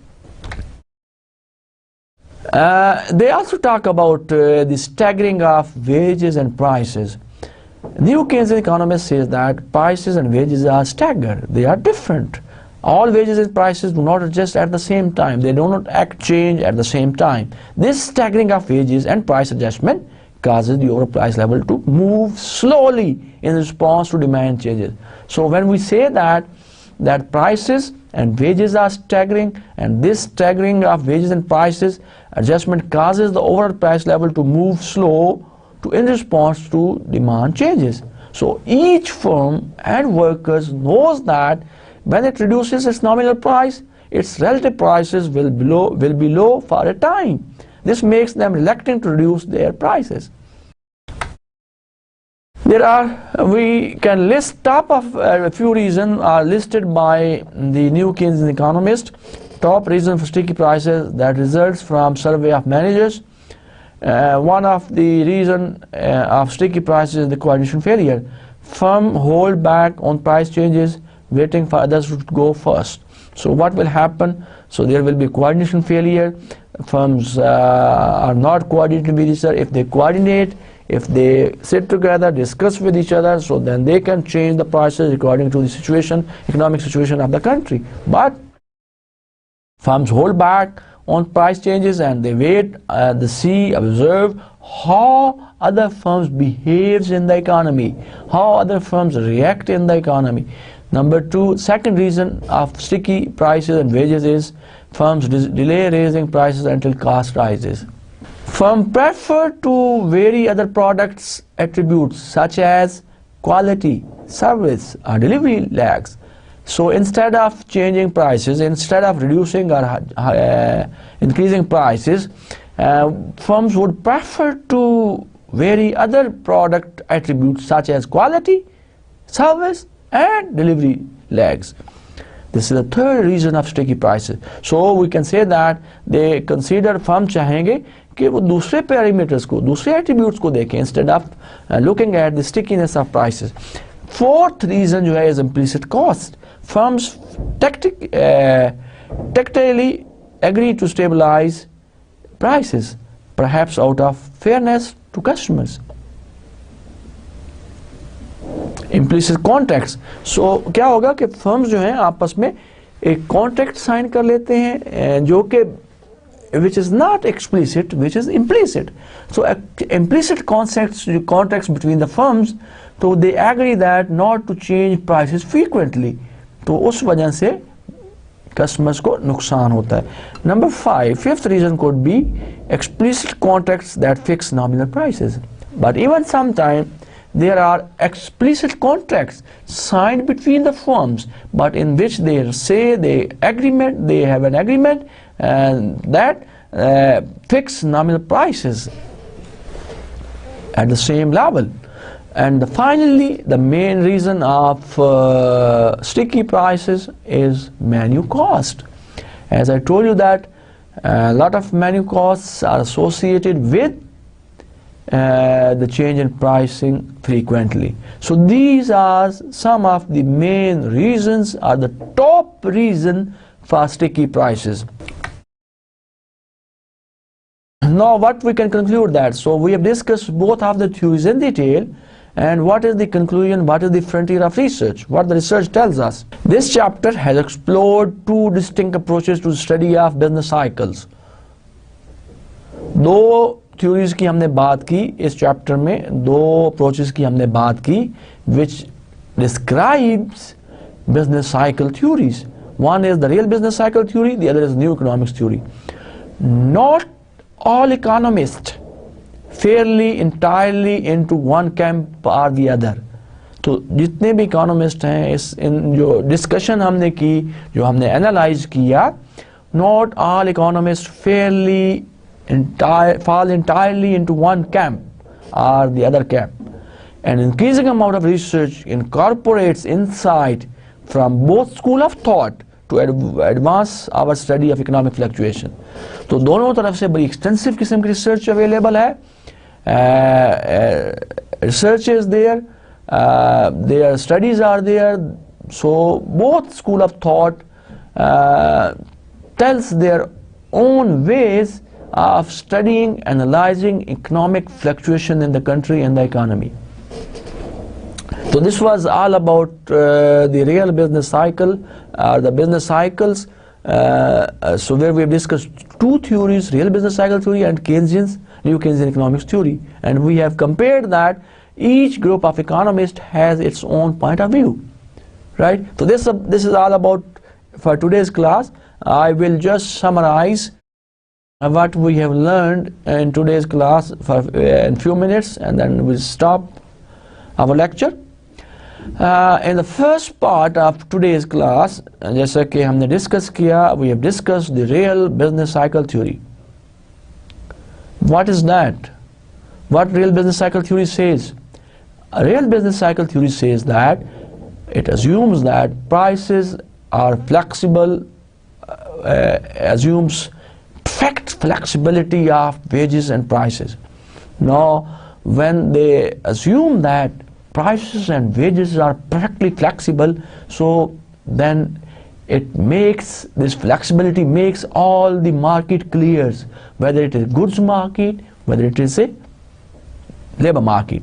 They also talk about the staggering of wages and prices. New Keynesian economist says that prices and wages are staggered. They are different. All wages and prices do not adjust at the same time. They do not change at the same time. This staggering of wages and price adjustment causes the overall price level to move slowly in response to demand changes. So when we say that prices and wages are staggering, and this staggering of wages and prices adjustment causes the overall price level to move slow in response to demand changes. So each firm and workers knows that when it reduces its nominal price, its relative prices will be low for a time. This makes them reluctant to reduce their prices. We can list top of a few reasons are listed by the new Keynesian Economist. Top reason for sticky prices that results from survey of managers. One of the reason of sticky prices is the coordination failure. Firms hold back on price changes, waiting for others to go first. So what will happen? So there will be coordination failure. Firms are not coordinating with each other. If they coordinate, if they sit together, discuss with each other, so then they can change the prices according to the situation, economic situation of the country. But firms hold back on price changes and they wait, they see, observe how other firms behaves in the economy, how other firms react in the economy. Number two, second reason of sticky prices and wages is firms delay raising prices until cost rises. Firms prefer to vary other products' attributes such as quality, service, or delivery lags. So instead of changing prices, instead of reducing or increasing prices, firms would prefer to vary other product attributes such as quality, service, and delivery lags. This is the third reason of sticky prices. So we can say that they consider firms चाहेंगे कि वो दूसरे parameters को, दूसरे attributes को देखें instead of looking at the stickiness of prices. Fourth reason जो है is implicit cost. Firms tactically agree to stabilize prices, perhaps out of fairness to customers. Implicit contracts. So क्या होगा कि firms जो हैं आपस में एक contract sign कर लेते हैं जो कि which is not explicit, which is implicit. So implicit contracts between the firms, so they agree that not to change prices frequently. तो उस वजह से customers को नुकसान होता है. Number 5, fifth reason could be explicit contracts that fix nominal prices. But even sometimes there are explicit contracts signed between the firms, but in which they say they have an agreement and that fix nominal prices at the same level. And finally, the main reason of sticky prices is menu cost. As I told you that a lot of menu costs are associated with the change in pricing frequently. So these are some of the main reasons, or the top reason for sticky prices. Now what we can conclude that, so we have discussed both of the theories in detail, and what is the conclusion, what is the frontier of research, what the research tells us. This chapter has explored two distinct approaches to the study of business cycles. दो theories की हमने बात की इस chapter में, दो approaches की हमने बात की which describes business cycle theories. One is the real business cycle theory, the other is new economics theory. Not all economists fairly entirely into one camp or the other. तो जितने भी economist हैं इन जो discussion हमने की, जो हमने analyse किया, not all economists fairly fall entirely into one camp or the other camp. An increasing amount of research incorporates insight from both school of thought to advance our study of economic fluctuation. तो दोनों तरफ से बड़ी extensive किस्म की research available है. Research is there, their studies are there, so both school of thought tells their own ways of studying, analyzing economic fluctuation in the country and the economy. So this was all about the real business cycle, the business cycles. So where we have discussed two theories, real business cycle theory and new Keynesian economics theory, and we have compared that each group of economists has its own point of view, right? So this is all about for today's class. I will just summarize what we have learned in today's class for in few minutes, and then we'll stop our lecture. In the first part of today's class, जैसा कि हमने discuss किया, we have discussed the real business cycle theory. What is that? What real business cycle theory says? A real business cycle theory says that it assumes that prices are flexible, assumes perfect flexibility of wages and prices. Now, when they assume that prices and wages are perfectly flexible, so then it makes, this flexibility makes all the market clears, whether it is goods market, whether it is a labor market.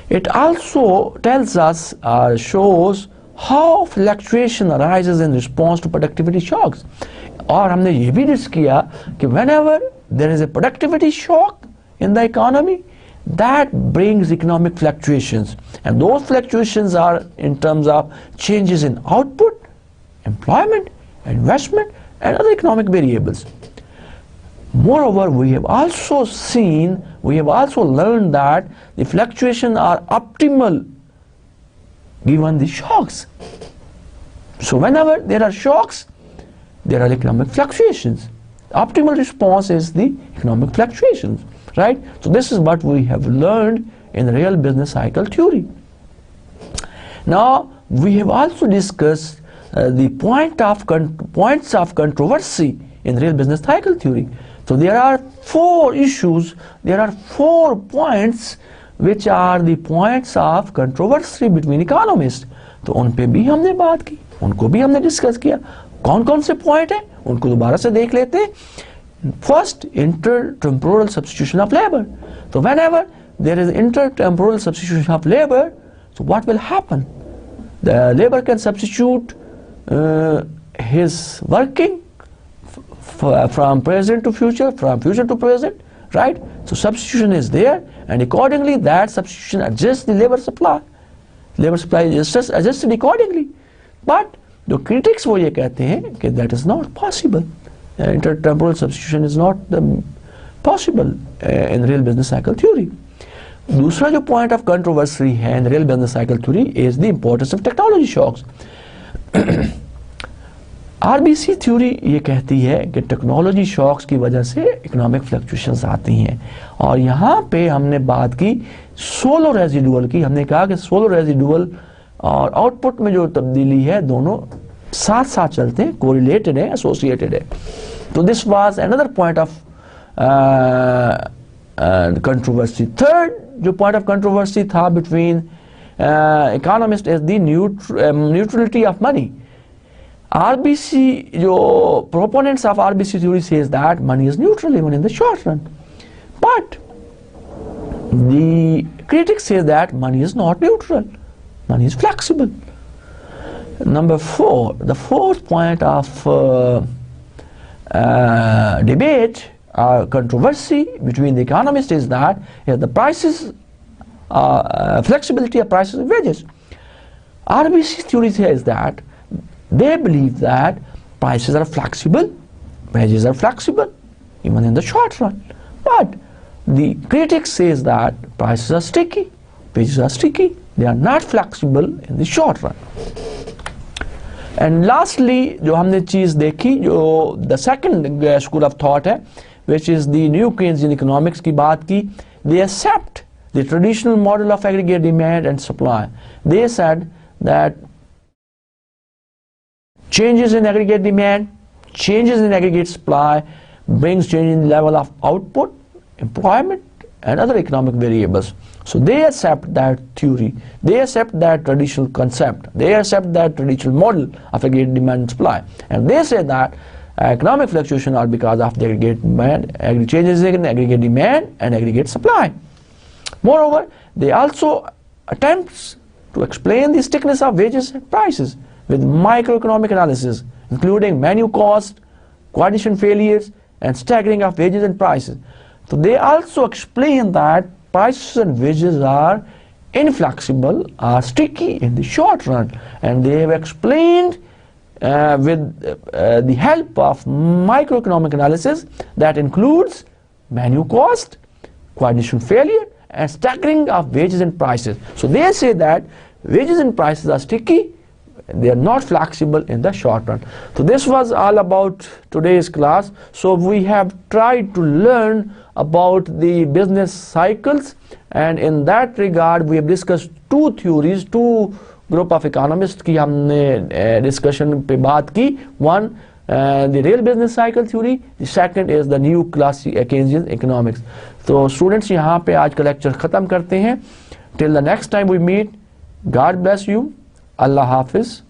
It also tells us, shows how fluctuation arises in response to productivity shocks. और हमने ये भी discuss किया कि whenever there is a productivity shock in the economy, that brings economic fluctuations, and those fluctuations are in terms of changes in output, employment, investment, and other economic variables. Moreover, we have also learned that the fluctuations are optimal given the shocks. So whenever there are shocks, there are economic fluctuations. Optimal response is the economic fluctuations, right? So this is what we have learned in the real business cycle theory. Now we have also discussed the points of controversy in real business cycle theory. So there are 4 issues, there are 4 points which are the points of controversy between economists. तो उन पे भी हमने बात की, उनको भी हमने डिस्कस किया. कौन कौन से पॉइंट है उनको दोबारा से देख लेते हैं. First, intertemporal substitution of labor. So whenever there is intertemporal substitution of labor, so what will happen? The labor can substitute his working from present to future, from future to present, right? So substitution is there, and accordingly that substitution adjusts the labor supply. Labor supply is adjusted accordingly. But the critics वो ये कहते हैं कि that is not possible. Intertemporal substitution is not possible in real business cycle theory. दूसरा जो point of controversy है in real business cycle theory is the importance of technology shocks. RBC theory ये कहती है कि टेक्नोलॉजी शॉक्स की वजह से इकोनॉमिक फ्लक्चुएशंस आती हैं, और यहाँ पे हमने बात की सोलो रेजिडुअल की. हमने कहा कि सोलो रेजिडुअल और आउटपुट में जो तब्दीली है दोनों साथ साथ चलते हैं, कोरिलेटेड है, एसोसिएटेड है. तो this was another point of controversy. Third जो पॉइंट ऑफ कंट्रोवर्सी था between economist is the neutrality of money. RBC, your proponents of RBC theory says that money is neutral even in the short run. But the critics say that money is not neutral. Money is flexible. Number 4, the fourth point of debate or controversy between the economists is that the prices, flexibility of prices and wages. RBC theory says that they believe that prices are flexible, wages are flexible, even in the short run. But the critic says that prices are sticky, wages are sticky, they are not flexible in the short run. And lastly, जो हमने चीज़ देखी, जो the second school of thought है, which is the new Keynesian economics की बात की, they accept the traditional model of aggregate demand and supply. They said that changes in aggregate demand, changes in aggregate supply brings change in the level of output, employment, and other economic variables. So they accept that theory, they accept that traditional concept, they accept that traditional model of aggregate demand and supply, and they say that economic fluctuations are because of the aggregate demand, changes in aggregate demand and aggregate supply. Moreover, they also attempt to explain the stickiness of wages and prices with microeconomic analysis, including menu cost, coordination failures, and staggering of wages and prices. So they also explain that prices and wages are inflexible, are sticky in the short run, and they have explained with the help of microeconomic analysis that includes menu cost, coordination failure, and staggering of wages and prices. So they say that wages and prices are sticky, they are not flexible in the short run. So this was all about today's class. So we have tried to learn about the business cycles, and in that regard we have discussed two theories, two group of economists की हमने discussion पे बात की. One, the real business cycle theory, the second is the new classic Keynesian economics. तो students यहाँ पे आज का lecture ख़त्म करते हैं. Till the next time we meet, God bless you. Allah Hafiz.